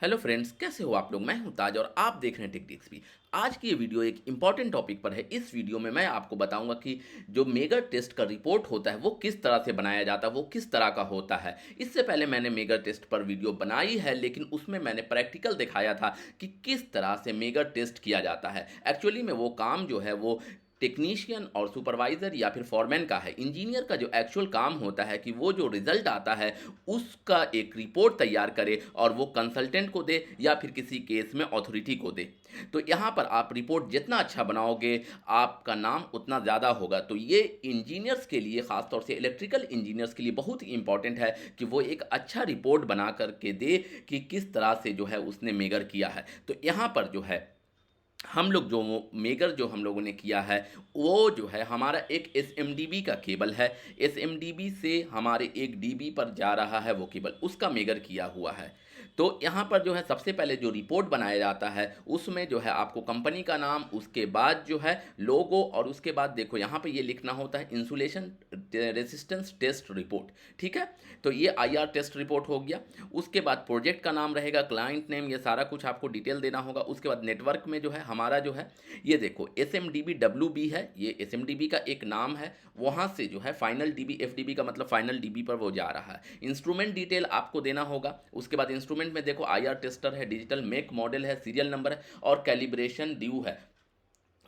Hello friends, कैसे हो आप लोग। मैं हूं ताज और आप देख रहे हैं टेक्टिक्स भी। आज की ये वीडियो एक इंपॉर्टेंट टॉपिक पर है। इस वीडियो में मैं आपको बताऊंगा कि जो मेगा टेस्ट का रिपोर्ट होता है वो किस तरह से बनाया जाता है, वो किस तरह का होता है। इससे पहले मैंने मेगा टेस्ट पर वीडियो बनाई है, लेकिन उसमें मैंने प्रैक्टिकल दिखाया था कि किस तरह से मेगा टेस्ट किया जाता है। एक्चुअली में वो काम जो है वो टेक्नीशियन और सुपरवाइज़र या फिर फॉरमैन का है। इंजीनियर का जो एक्चुअल काम होता है कि वो जो रिजल्ट आता है उसका एक रिपोर्ट तैयार करे और वो कंसल्टेंट को दे या फिर किसी केस में अथॉरिटी को दे। तो यहाँ पर आप रिपोर्ट जितना अच्छा बनाओगे आपका नाम उतना ज़्यादा होगा। तो ये इंजीनियर्स के लिए, ख़ासतौर से इलेक्ट्रिकल इंजीनियर्स के लिए बहुत ही इंपॉर्टेंट है कि वो एक अच्छा रिपोर्ट बना करके दे कि किस तरह से जो है उसने मेगर किया है। तो यहाँ पर जो है हम लोग जो मेगर जो हम लोगों ने किया है वो जो है हमारा एक एस एम डी बी का केबल है। एस एम डी बी से हमारे एक डी बी पर जा रहा है वो केबल, उसका मेगर किया हुआ है। तो यहाँ पर जो है सबसे पहले जो रिपोर्ट बनाया जाता है उसमें जो है आपको कंपनी का नाम, उसके बाद जो है लोगो, और उसके बाद देखो यहाँ पे ये लिखना होता है इंसुलेशन रेसिस्टेंस टेस्ट रिपोर्ट। ठीक है, तो ये आई आर टेस्ट रिपोर्ट हो गया। उसके बाद प्रोजेक्ट का नाम रहेगा, क्लाइंट नेम, ये सारा कुछ आपको डिटेल देना होगा। उसके बाद नेटवर्क में जो है हमारा जो है ये देखो S M D B W B है, ये एस एम डी बी का एक नाम है। वहाँ से जो है final D B, F D B का मतलब फाइनल डी बी पर वो जा रहा है। इंस्ट्रूमेंट डिटेल आपको देना होगा। उसके बाद इंस्ट्रूमेंट में देखो आई आर टेस्टर है, डिजिटल मेक मॉडल है, सीरियल नंबर है और कैलिब्रेशन ड्यू है,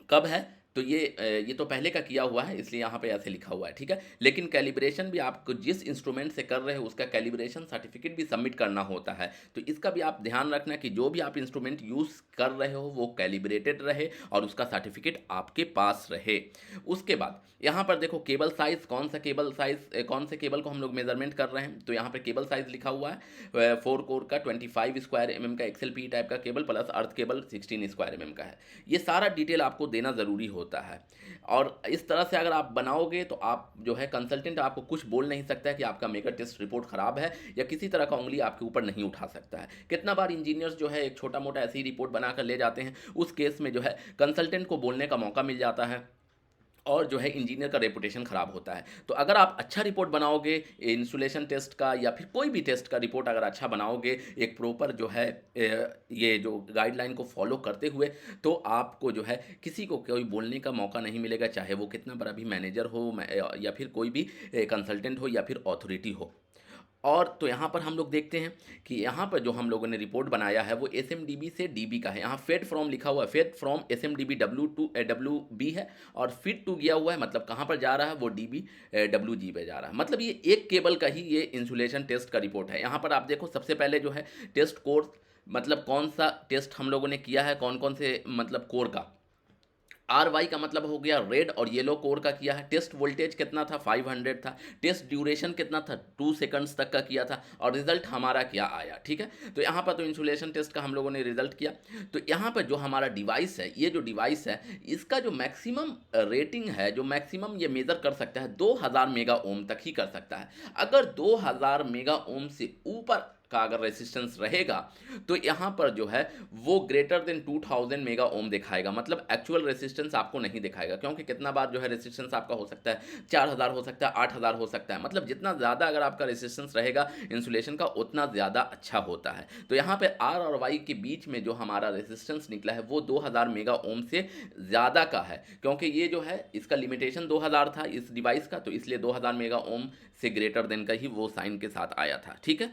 कब है। तो ये तो पहले का किया हुआ है इसलिए यहाँ पे ऐसे लिखा हुआ है। ठीक है, लेकिन कैलिब्रेशन भी आपको जिस इंस्ट्रूमेंट से कर रहे हो उसका कैलिब्रेशन सर्टिफिकेट भी सबमिट करना होता है। तो इसका भी आप ध्यान रखना कि जो भी आप इंस्ट्रूमेंट यूज़ कर रहे हो वो कैलिब्रेटेड रहे और उसका सर्टिफिकेट आपके पास रहे। उसके बाद यहाँ पर देखो केबल साइज़, कौन सा केबल साइज़, कौन से केबल को हम लोग मेजरमेंट कर रहे हैं। तो यहाँ पर केबल साइज़ लिखा हुआ है 4 कोर का 25 स्क्वायर का एक्सएल पी टाइप का केबल प्लस अर्थ केबल 16 स्क्वायर का है। ये सारा डिटेल आपको देना ज़रूरी होता है। और इस तरह से अगर आप बनाओगे तो आप जो है कंसल्टेंट आपको कुछ बोल नहीं सकता है कि आपका मेगा टेस्ट रिपोर्ट ख़राब है, या किसी तरह का उंगली आपके ऊपर नहीं उठा सकता है। कितना बार इंजीनियर्स जो है एक छोटा मोटा ऐसी रिपोर्ट बनाकर ले जाते हैं, उस केस में जो है कंसल्टेंट को बोलने का मौका मिल जाता है और जो है इंजीनियर का रेपुटेशन ख़राब होता है। तो अगर आप अच्छा रिपोर्ट बनाओगे इंसुलेशन टेस्ट का या फिर कोई भी टेस्ट का रिपोर्ट अगर अच्छा बनाओगे एक प्रॉपर जो है ये जो गाइडलाइन को फॉलो करते हुए, तो आपको जो है किसी को कोई बोलने का मौका नहीं मिलेगा, चाहे वो कितना बड़ा भी मैनेजर हो या फिर कोई भी कंसल्टेंट हो या फिर अथॉरिटी हो। और तो यहाँ पर हम लोग देखते हैं कि यहाँ पर जो हम लोगों ने रिपोर्ट बनाया है वो एस एम डी बी से डी बी का है। यहाँ फेड फ्रॉम लिखा हुआ है, fed from S M D B W B है, और फिट टू गया हुआ है, मतलब कहाँ पर जा रहा है वो डी बी डब्ल्यू जी पे जा रहा है। मतलब ये एक केबल का ही ये इंसुलेशन टेस्ट का रिपोर्ट है। यहाँ पर आप देखो सबसे पहले जो है टेस्ट कोर्स, मतलब कौन सा टेस्ट हम लोगों ने किया है, कौन कौन से मतलब कोर का। आर वाई का मतलब हो गया रेड और येलो कोर का किया है। टेस्ट वोल्टेज कितना था, 500 था। टेस्ट ड्यूरेशन कितना था, 2 सेकंड्स तक का किया था। और रिजल्ट हमारा क्या आया। ठीक है, तो यहाँ पर तो इंसुलेशन टेस्ट का हम लोगों ने रिजल्ट किया। तो यहाँ पर जो हमारा डिवाइस है, ये जो डिवाइस है इसका जो मैक्सिमम रेटिंग है, जो मैक्सिमम ये मेज़र कर सकता है 2000 मेगा ओम तक ही कर सकता है। अगर 2000 मेगा ओम से ऊपर का अगर रेसिस्टेंस रहेगा तो यहाँ पर जो है वो ग्रेटर देन 2000 मेगा ओम दिखाएगा, मतलब एक्चुअल रेसिस्टेंस आपको नहीं दिखाएगा। क्योंकि कितना बार जो है रेसिस्टेंस आपका हो सकता है 4000 हो सकता है, 8000 हो सकता है। मतलब जितना ज़्यादा अगर आपका रेसिस्टेंस रहेगा इंसुलेशन का उतना ज़्यादा अच्छा होता है। तो यहाँ पे आर और वाई के बीच में जो हमारा रेसिस्टेंस निकला है वो 2000 मेगा ओम से ज़्यादा का है, क्योंकि ये जो है इसका लिमिटेशन 2000 था इस डिवाइस का, तो इसलिए 2000 मेगा ओम से ग्रेटर देन का ही वो साइन के साथ आया था। ठीक है,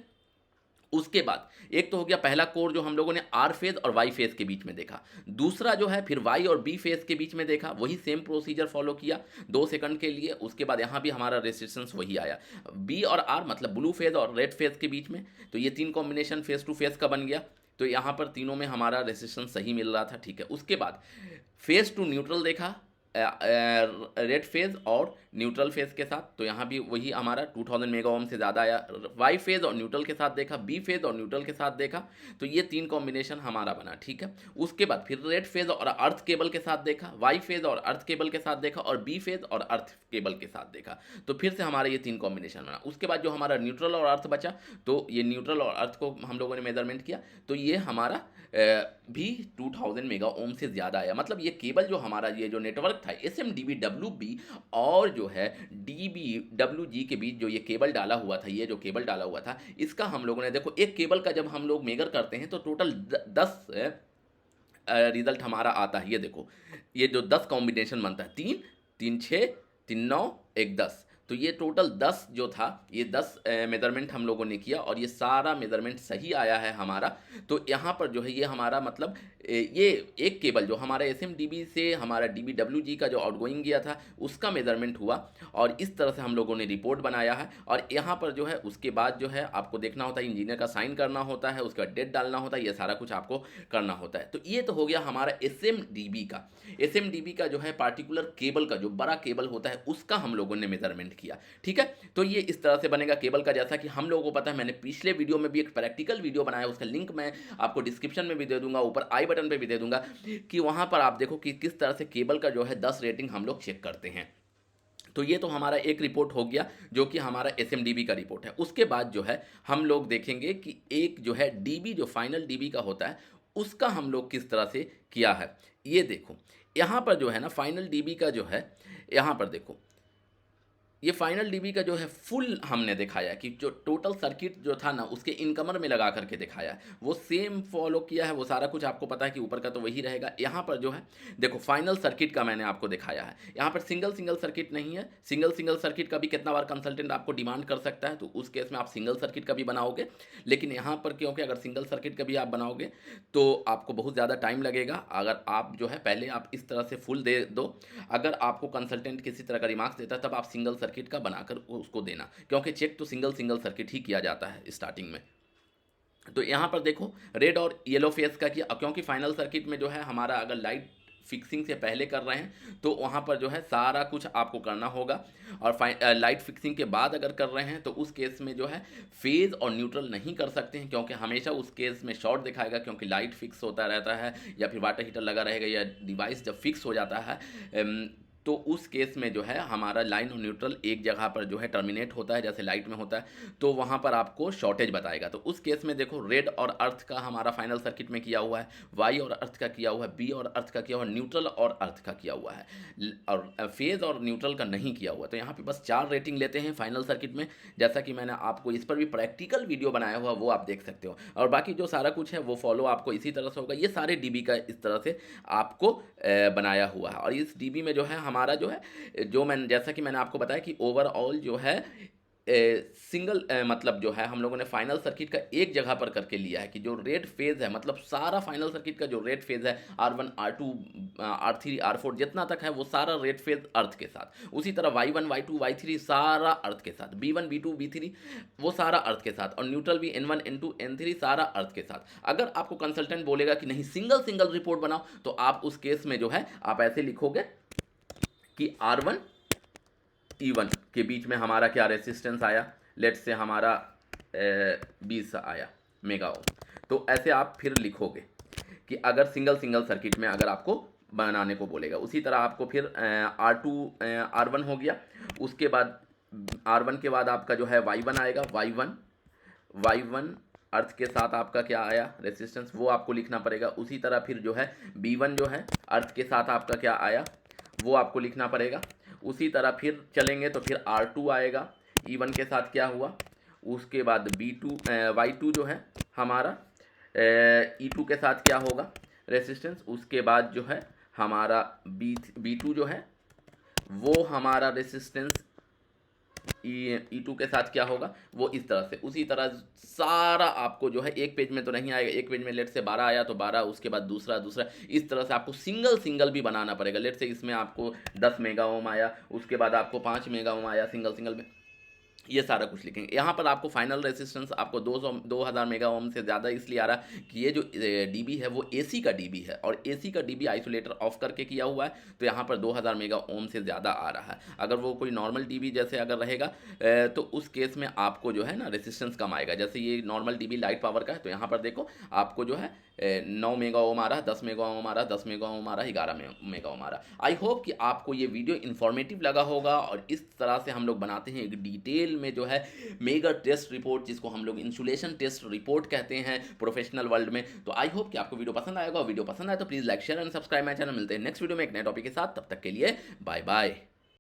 उसके बाद एक तो हो गया पहला कोर जो हम लोगों ने आर फेज और वाई फेज के बीच में देखा। दूसरा जो है फिर वाई और बी फेज के बीच में देखा, वही सेम प्रोसीजर फॉलो किया 2 सेकंड के लिए। उसके बाद यहाँ भी हमारा रेसिस्टेंस वही आया, बी और आर मतलब ब्लू फेज और रेड फेज के बीच में। तो ये तीन कॉम्बिनेशन फेज टू फेज का बन गया। तो यहाँ पर तीनों में हमारा रेसिस्टेंस सही मिल रहा था। ठीक है, उसके बाद फेज टू न्यूट्रल देखा, रेड फेज और न्यूट्रल फेज के साथ। तो यहाँ भी वही हमारा 2000 मेगा ओम से ज़्यादा आया। वाई फेज और न्यूट्रल के साथ देखा, बी फेज और न्यूट्रल के साथ देखा। तो ये तीन कॉम्बिनेशन हमारा बना। ठीक है, उसके बाद फिर रेड फेज और अर्थ केबल के साथ देखा, वाई फेज और अर्थ केबल के साथ देखा, और बी फेज और अर्थ केबल के साथ देखा। तो फिर से हमारा ये तीन कॉम्बिनेशन बना। उसके बाद जो हमारा न्यूट्रल और अर्थ बचा, तो ये न्यूट्रल और अर्थ को हम लोगों ने मेजरमेंट किया। तो ये हमारा भी 2000 मेगा ओम से ज़्यादा आया। मतलब ये केबल जो हमारा ये जो नेटवर्क था SMDB और जो है DBWG के बीच जो ये केबल डाला हुआ था, ये जो केबल डाला हुआ था, इसका हम लोगों ने देखो, एक केबल का जब हम लोग मेजर करते हैं तो टोटल 10 रिजल्ट हमारा आता है। ये देखो, ये जो 10 कॉम्बिनेशन बनता है, 3 3 6 3 9 1 10, तो ये टोटल 10 जो था, ये 10 मेज़रमेंट हम लोगों ने किया और ये सारा मेज़रमेंट सही आया है हमारा। तो यहाँ पर जो है ये हमारा मतलब ये एक केबल जो हमारा SMDB से हमारा DBWG का जो आउटगोइंग गया था उसका मेज़रमेंट हुआ और इस तरह से हम लोगों ने रिपोर्ट बनाया है। और यहाँ पर जो है उसके बाद जो है आपको देखना होता है, इंजीनियर का साइन करना होता है, उसका डेट डालना होता है, ये सारा कुछ आपको करना होता है। तो ये तो हो गया हमारा SMDB का जो है पार्टिकुलर केबल का जो बड़ा केबल होता है उसका हम लोगों ने मेजरमेंट किया। ठीक है, तो ये इस तरह से बनेगा केबल का। जैसा कि हम लोगों को पता है, मैंने पिछले वीडियो में भी एक प्रैक्टिकल वीडियो बनाया, उसका लिंक मैं आपको डिस्क्रिप्शन में भी दे दूंगा, ऊपर आई बटन पे भी दे दूंगा, कि वहां पर आप देखो कि किस तरह से केबल का जो है 10 रेटिंग हम लोग चेक करते हैं। तो ये तो हमारा एक रिपोर्ट हो गया जो कि हमारा SMDB का रिपोर्ट है। उसके बाद जो है हम लोग देखेंगे कि एक जो है DB, जो फाइनल DB का होता है, उसका हम लोग किस तरह से किया है। ये देखो यहाँ पर जो है ना, फाइनल DB का जो है, यहाँ पर देखो ये फाइनल DB का जो है फुल हमने दिखाया कि जो टोटल सर्किट जो था ना उसके इनकमर में लगा करके दिखाया है, वो सेम फॉलो किया है, वो सारा कुछ आपको पता है कि ऊपर का तो वही रहेगा। यहाँ पर जो है देखो फाइनल सर्किट का मैंने आपको दिखाया है, यहाँ पर सिंगल सर्किट नहीं है। सिंगल सर्किट का भी कितना बार कंसल्टेंट आपको डिमांड कर सकता है, तो उस केस में आप सिंगल सर्किट का भी बनाओगे, लेकिन यहाँ पर क्योंकि अगर सिंगल सर्किट का भी आप बनाओगे तो आपको बहुत ज़्यादा टाइम लगेगा। अगर आप जो है पहले आप इस तरह से फुल दे दो, अगर आपको कंसल्टेंट किसी तरह का रिमार्क्स देता है तब आप सिंगल सर्किट का बनाकर उसको देना, क्योंकि चेक तो सिंगल सर्किट ही किया जाता है स्टार्टिंग में। तो यहाँ पर देखो रेड और येलो फेस का किया, क्योंकि फाइनल सर्किट में जो है हमारा अगर लाइट फिक्सिंग से पहले कर रहे हैं तो वहाँ पर जो है सारा कुछ आपको करना होगा, और लाइट फिक्सिंग के बाद अगर कर रहे हैं तो उस केस में जो है फेज़ और न्यूट्रल नहीं कर सकते हैं, क्योंकि हमेशा उस केस में शॉर्ट दिखाएगा, क्योंकि लाइट फिक्स होता रहता है या फिर वाटर हीटर लगा रहेगा, या डिवाइस जब फिक्स हो जाता है तो उस केस में जो है हमारा लाइन और न्यूट्रल एक जगह पर जो है टर्मिनेट होता है, जैसे लाइट में होता है, तो वहाँ पर आपको शॉर्टेज बताएगा। तो उस केस में देखो रेड और अर्थ का हमारा फाइनल सर्किट में किया हुआ है, वाई और अर्थ का किया हुआ है, बी और अर्थ का किया हुआ है, न्यूट्रल और अर्थ का किया हुआ है, और फेज और न्यूट्रल का नहीं किया हुआ। तो यहाँ पे बस 4 रेटिंग लेते हैं फाइनल सर्किट में, जैसा कि मैंने आपको इस पर भी प्रैक्टिकल वीडियो बनाया हुआ, वो आप देख सकते हो। और बाकी जो सारा कुछ है वो फॉलो आपको इसी तरह से होगा। ये सारे DB का इस तरह से आपको बनाया हुआ है। और इस DB में जो है हमारा जो है, जो मैंने जैसा कि मैंने आपको बताया कि ओवरऑल जो है सिंगल मतलब जो है हम लोगों ने फाइनल सर्किट का एक जगह पर करके लिया है कि जो रेड फेज है, मतलब सारा फाइनल सर्किट का जो रेड फेज है R1 R2 R3 R4 जितना तक है वो सारा रेड फेज अर्थ के साथ, उसी तरह Y1 Y2 Y3 सारा अर्थ के साथ, B1 B2 B3 वो सारा अर्थ के साथ, और न्यूट्रल भी N1 N2 N3 सारा अर्थ के साथ। अगर आपको कंसल्टेंट बोलेगा कि नहीं सिंगल रिपोर्ट बनाओ, तो आप उस केस में जो है आप ऐसे लिखोगे कि R1 E1 के बीच में हमारा क्या रेसिस्टेंस आया, लेट से हमारा 20 आया मेगा ओम। तो ऐसे आप फिर लिखोगे कि अगर सिंगल सर्किट में अगर आपको बनाने को बोलेगा। उसी तरह आपको फिर R2 R1 हो गया, उसके बाद R1 के बाद आपका जो है Y1 आएगा, Y1 अर्थ के साथ आपका क्या आया रेसिस्टेंस, वो आपको लिखना पड़ेगा। उसी तरह फिर जो है B1 जो है अर्थ के साथ आपका क्या आया वो आपको लिखना पड़ेगा। उसी तरह फिर चलेंगे तो फिर R2 आएगा, E1 के साथ क्या हुआ, उसके बाद Y2 जो है हमारा E2 के साथ क्या होगा रेसिस्टेंस, उसके बाद जो है हमारा B2 जो है वो हमारा रेसिस्टेंस E2 के साथ क्या होगा वो इस तरह से। उसी तरह सारा आपको जो है एक पेज में तो नहीं आएगा, एक पेज में लेट से 12 आया तो 12, उसके बाद दूसरा, इस तरह से आपको सिंगल भी बनाना पड़ेगा। लेट से इसमें आपको 10 मेगा ओम आया, उसके बाद आपको 5 मेगा ओम आया सिंगल में, ये सारा कुछ लिखेंगे। यहाँ पर आपको फाइनल रेसिस्टेंस आपको 2000 मेगा ओम से ज़्यादा इसलिए आ रहा है कि ये जो DB है वो AC का DB है, और AC का DB आइसोलेटर ऑफ करके किया हुआ है, तो यहाँ पर 2000 मेगा ओम से ज़्यादा आ रहा है। अगर वो कोई नॉर्मल DB जैसे अगर रहेगा तो उस केस में आपको जो है ना रेसिस्टेंस कम आएगा। जैसे ये नॉर्मल DB लाइट पावर का है, तो यहाँ पर देखो आपको जो है 9 मेगा ओम आ रहा है, 10 मेगा ओम आ रहा है, 10 मेगा ओम आ रहा है, 11 मेगा ओम आ रहा है। आई होप कि आपको ये वीडियो इन्फॉर्मेटिव लगा होगा, और इस तरह से हम लोग बनाते हैं एक डिटेल में जो है मेगर टेस्ट रिपोर्ट, जिसको हम लोग इंसुलेशन टेस्ट रिपोर्ट कहते हैं प्रोफेशनल वर्ल्ड में। तो आई होप कि आपको वीडियो पसंद आएगा, वीडियो पसंद आए तो please like share and subscribe my channel. मिलते हैं नेक्स्ट वीडियो में एक नए टॉपिक के साथ, तब तक के लिए बाय बाय।